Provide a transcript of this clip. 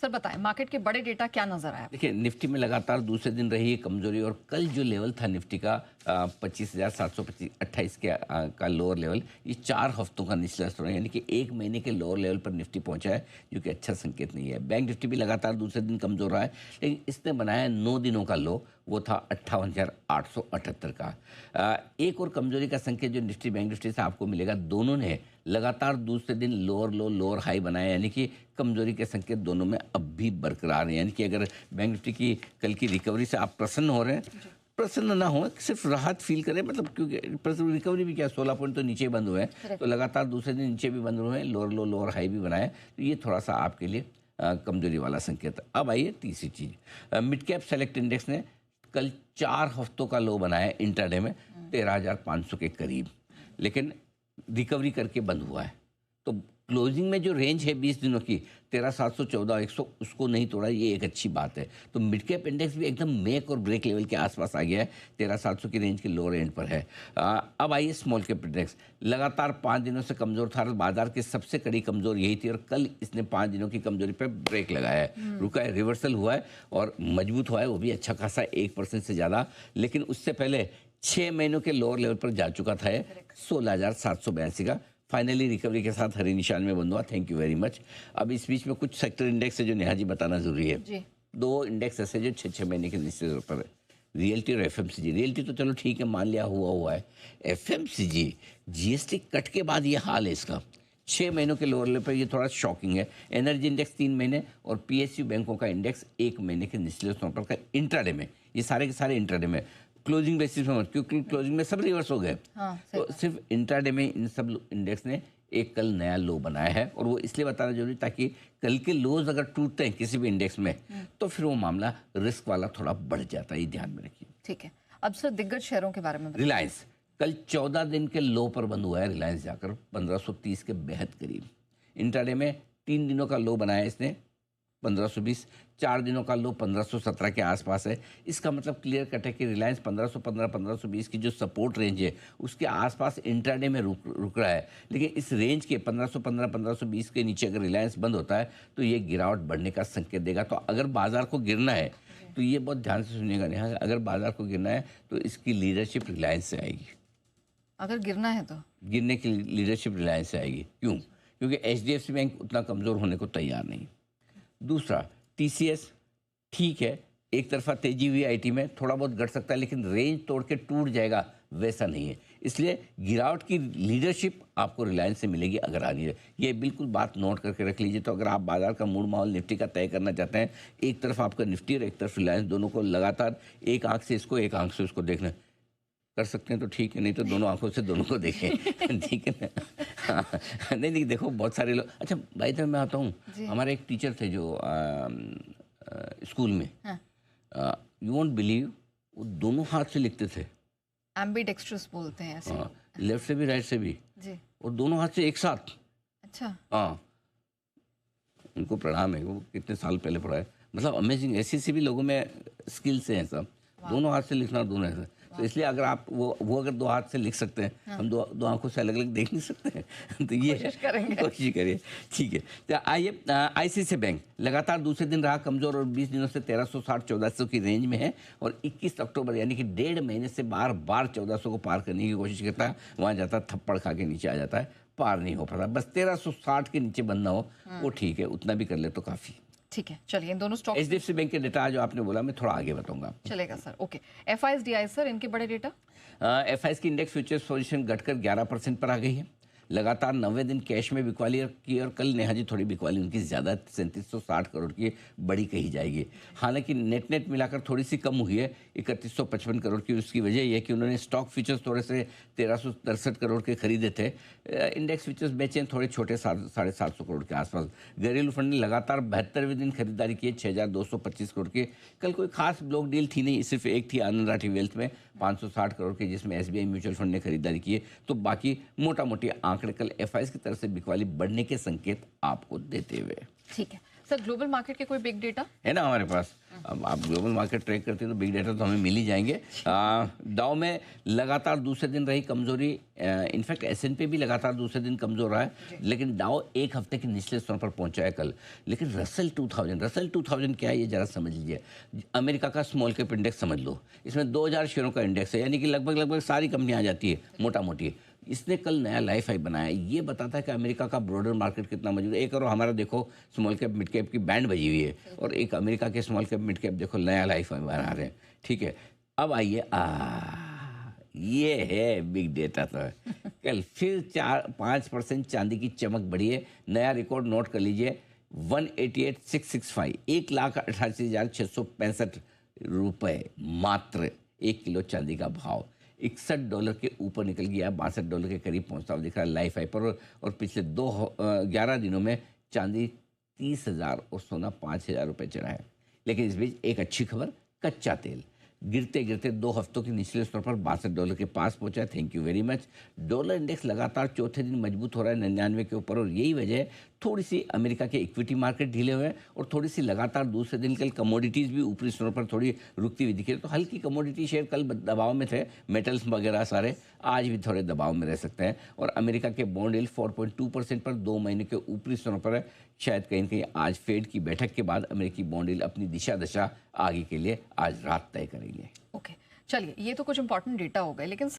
Sir बताएं, market के बड़े डेटा क्या नजर आया? देखिए, निफ्टी में लगातार दूसरे दिन रही है कमजोरी, और कल जो लेवल था निफ्टी का 25,728 का लोअर लेवल, ये 4 हफ्तों का निचला स्तर है, यानी कि 1 महीने के लोअर लेवल पर निफ्टी पहुंचा है, जो कि अच्छा संकेत नहीं है। बैंक निफ्टी भी लगातार दूसरे दिन कमजोर रहा है, लेकिन इसने बनाया 9 दिनों का लो, वो था 58,878 का। एक और कमजोरी का संकेत जो निफ्टी बैंक निफ्टी से आपको मिलेगा, दोनों ने लगातार दूसरे दिन लोअर लो लोअर हाई बनाया, यानी कि कमजोरी के संकेत दोनों में अब भी बरकरार हैं। यानी कि अगर बैंक निफ्टी की कल की रिकवरी से आप प्रसन्न हो रहे हैं, प्रसन्न ना हो, सिर्फ राहत फील करें, मतलब क्योंकि रिकवरी भी क्या, 16 पॉइंट तो नीचे बंद हुए हैं, तो लगातार दूसरे दिन नीचे भी बंद हुए हैं, लोअर लो लोअर हाई भी बनाए, तो ये थोड़ा सा आपके लिए कमजोरी वाला संकेत है। अब आइए तीसरी चीज़, मिड कैप सेलेक्ट इंडेक्स ने कल 4 हफ्तों का लो बनाया इंट्राडे में 13,500 के करीब, लेकिन रिकवरी करके बंद हुआ है। तो क्लोजिंग में जो रेंज है 20 दिनों की 13,714-100, उसको नहीं तोड़ा, ये एक अच्छी बात है। तो मिड कैप इंडेक्स भी एकदम मेक और ब्रेक लेवल के आसपास आ गया है, 13,700 की रेंज के लोअर एंड पर है। अब आइए स्मॉल कैप इंडेक्स, लगातार 5 दिनों से कमजोर था, बाजार की सबसे कड़ी कमजोर यही थी, और कल इसने 5 दिनों की कमजोरी पर ब्रेक लगाया है, रुका है, रिवर्सल हुआ है और मजबूत हुआ है, वो भी अच्छा खासा 1% से ज़्यादा, लेकिन उससे पहले 6 महीनों के लोअर लेवल पर जा चुका था 16,782 का। फाइनली रिकवरी के साथ हरी निशान में बंद हुआ। Thank you very much. अब इस बीच में कुछ सेक्टर इंडेक्स है जो नेहा जी बताना जरूरी है जी। 2 इंडेक्स ऐसे जो 6 महीने के निश्चित तौर पर, रियल्टी और एफएमसीजी। रियल्टी तो चलो ठीक है, मान लिया हुआ है। एफएमसीजी जीएसटी कट के बाद ये हाल है इसका, 6 महीनों के लोअर लेवल पर, ये थोड़ा शॉकिंग है। एनर्जी इंडेक्स 3 महीने और पीएसयू बैंकों का इंडेक्स 1 महीने के निचले स्तर पर का इंट्राडे में, ये सारे के सारे इंट्राडे में, क्लोजिंग बेसिस में, क्योंकि क्लोजिंग में सब रिवर्स हो गए। तो सिर्फ इंट्राडे में इन सब इंडेक्स ने एक कल नया लो बनाया है, और वो इसलिए बताना जरूरी ताकि कल के लोज अगर टूटते हैं किसी भी इंडेक्स में, तो फिर वो मामला रिस्क वाला थोड़ा बढ़ जाता है, ये ध्यान में रखिए। ठीक है, अब सर दिग्गज शेयरों के बारे में बताइए। रिलायंस कल 14 दिन के लो पर बंद हुआ है, रिलायंस जाकर 1530 के बेहद करीब। इंट्राडे में 3 दिनों का लो बनाया इसने 1520, 4 दिनों का लो 1517 के आसपास है। इसका मतलब क्लियर कट है कि रिलायंस 1515 1520 की जो सपोर्ट रेंज है उसके आसपास इंट्राडे में रुक रहा है, लेकिन इस रेंज के 1515 1520 के नीचे अगर रिलायंस बंद होता है तो ये गिरावट बढ़ने का संकेत देगा। तो अगर बाजार को गिरना है तो ये बहुत ध्यान से सुनिएगा नेहा, अगर बाजार को गिरना है तो इसकी लीडरशिप रिलायंस से आएगी। अगर गिरना है तो गिरने की लीडरशिप रिलायंस से आएगी। क्यों? क्योंकि एचडीएफसी बैंक उतना कमज़ोर होने को तैयार नहीं। दूसरा, टीसीएस ठीक है, एक तरफा तेजी हुई आईटी में, थोड़ा बहुत घट सकता है, लेकिन रेंज तोड़ के टूट जाएगा वैसा नहीं है। इसलिए गिरावट की लीडरशिप आपको रिलायंस से मिलेगी अगर आ रही है। ये बिल्कुल बात नोट करके रख लीजिए। तो अगर आप बाजार का मूड माहौल निफ्टी का तय करना चाहते हैं, एक तरफ आपका निफ्टी और एक तरफ रिलायंस, दोनों को लगातार एक आंख से इसको एक आंख से उसको देखना कर सकते हैं तो ठीक है, नहीं तो दोनों आंखों से दोनों को देखें। ठीक है ना? हाँ, नहीं नहीं, देखो बहुत सारे लोग, अच्छा भाई तो मैं आता हूँ, हमारे एक टीचर थे जो स्कूल में, यू वोंट बिलीव, वो दोनों हाथ से लिखते थे। एम्बिडेक्स्ट्रस बोलते हैं ऐसे। हाँ, लेफ्ट से भी राइट से भी जी, और दोनों हाथ से एक साथ। अच्छा। हाँ, उनको प्रणाम है, वो कितने साल पहले पढ़ा है, मतलब अमेजिंग। ऐसे ऐसे भी लोगों में स्किल्स हैं सब, दोनों हाथ से लिखना, दोनों हाथ से। तो इसलिए अगर आप वो अगर 2 हाथ से लिख सकते हैं, हम दो आंखों से अलग अलग देख नहीं सकते हैं। तो ये कोशिश करेंगे, कोशिश करिए। ठीक है, तो आइए, आईसीआईसीआई बैंक लगातार दूसरे दिन रहा कमजोर और 20 दिनों से 1360-1400 की रेंज में है, और 21 अक्टूबर यानी कि 1.5 महीने से बार बार 1400 को पार करने की कोशिश करता है, वहाँ जाता है थप्पड़ खा के नीचे आ जाता है, पार नहीं हो पाता। बस 1360 के नीचे बनना हो वो ठीक है, उतना भी कर ले तो काफ़ी। ठीक है, चलिए इन दोनों स्टॉक। एचडीएफसी बैंक के डेटा जो आपने बोला मैं थोड़ा आगे बताऊंगा। चलेगा सर, ओके। एफआईएसडीआई सर, इनके बड़े डेटा। एफआईएस की इंडेक्स फ्यूचर्स पोजीशन घटकर 11% पर आ गई है। लगातार 90 दिन कैश में बिकवाली की, और कल नेहा जी थोड़ी बिकवाली उनकी ज़्यादा 3760 करोड़ की बड़ी कही जाएगी। हालांकि नेट मिलाकर थोड़ी सी कम हुई है 3155 करोड़ की। उसकी वजह यह है कि उन्होंने स्टॉक फीचर्स थोड़े से 1363 करोड़ के खरीदे थे। इंडेक्स फीचर्स बेचे थोड़े छोटे 750 करोड़ के आसपास। घरेलू फंड ने लगातार 72वें दिन खरीदारी की है 6225 करोड़ की। कल कोई खास ब्लॉक डील थी नहीं, सिर्फ एक थी आनंद राठी वेल्थ में 560 करोड़ की, जिसमें एसबीआई म्यूचुअल फंड ने खरीदारी की है। तो बाकी मोटा मोटी आंकड़े कल एफआईएस की तरफ से बिकवाली बढ़ने के संकेत आपको देते हुए। ठीक है सर, ग्लोबल मार्केट के कोई बिग डेटा है ना हमारे पास। अब आप ग्लोबल मार्केट ट्रैक करते हैं तो बिग डेटा तो हमें मिल ही जाएंगे। डाउ में लगातार दूसरे दिन रही कमजोरी, इनफैक्ट S&P भी लगातार दूसरे दिन कमजोर रहा है, लेकिन डाउ एक हफ्ते के निचले स्तर पर पहुंचा है कल। लेकिन रसल 2000 क्या है ये जरा समझ लीजिए। अमेरिका का स्मॉल कैप इंडेक्स समझ लो, इसमें 2000 शेयरों का इंडेक्स है, यानी कि लगभग सारी कंपनियां आ जाती है मोटा मोटी। इसने कल नया लाइफ हाई बनाया। ये बताता है कि अमेरिका का ब्रॉडर मार्केट कितना मौजूद है। एक और हमारा देखो स्मॉल कैप मिड कैप की बैंड बजी हुई है, और एक अमेरिका के स्मॉल कैप मिड कैप देखो नया लाइफ हाई बना रहे हैं। ठीक है, अब आइए ये है बिग डेटा। तो कल फिर 4-5% चांदी की चमक बढ़ी है। नया रिकॉर्ड नोट कर लीजिए, 188,665, 1,88,665 रुपये मात्र 1 किलो चांदी का भाव। $61 के ऊपर निकल गया, $62 के करीब पहुंचता हुआ दिख रहा है लाइफ हाई पर। और पिछले 11 दिनों में चांदी 30,000 और सोना 5,000 रुपये चढ़ा है। लेकिन इस बीच एक अच्छी खबर, कच्चा तेल गिरते गिरते 2 हफ्तों के निचले स्तर पर $62 के पास पहुंचा है। Thank you very much. Dollar index लगातार चौथे दिन मजबूत हो रहा है 99 के ऊपर, और यही वजह है थोड़ी सी अमेरिका के इक्विटी मार्केट ढीले हुए हैं, और थोड़ी सी लगातार दूसरे दिन कल कमोडिटीज़ भी ऊपरी स्तरों पर थोड़ी रुकती हुई दिखी। तो हल्की कमोडिटी शेयर कल दबाव में थे, मेटल्स वगैरह सारे आज भी थोड़े दबाव में रह सकते हैं। और अमेरिका के बॉन्ड यील्ड 4.2% पर 2 महीने के ऊपरी स्तरों पर है। शायद कहीं कहीं आज फेड की बैठक के बाद अमेरिकी बॉन्ड यील्ड अपनी दशा आगे के लिए आज रात तय करेंगे। ओके, चलिए ये तो कुछ इंपॉर्टेंट डेटा हो गए, लेकिन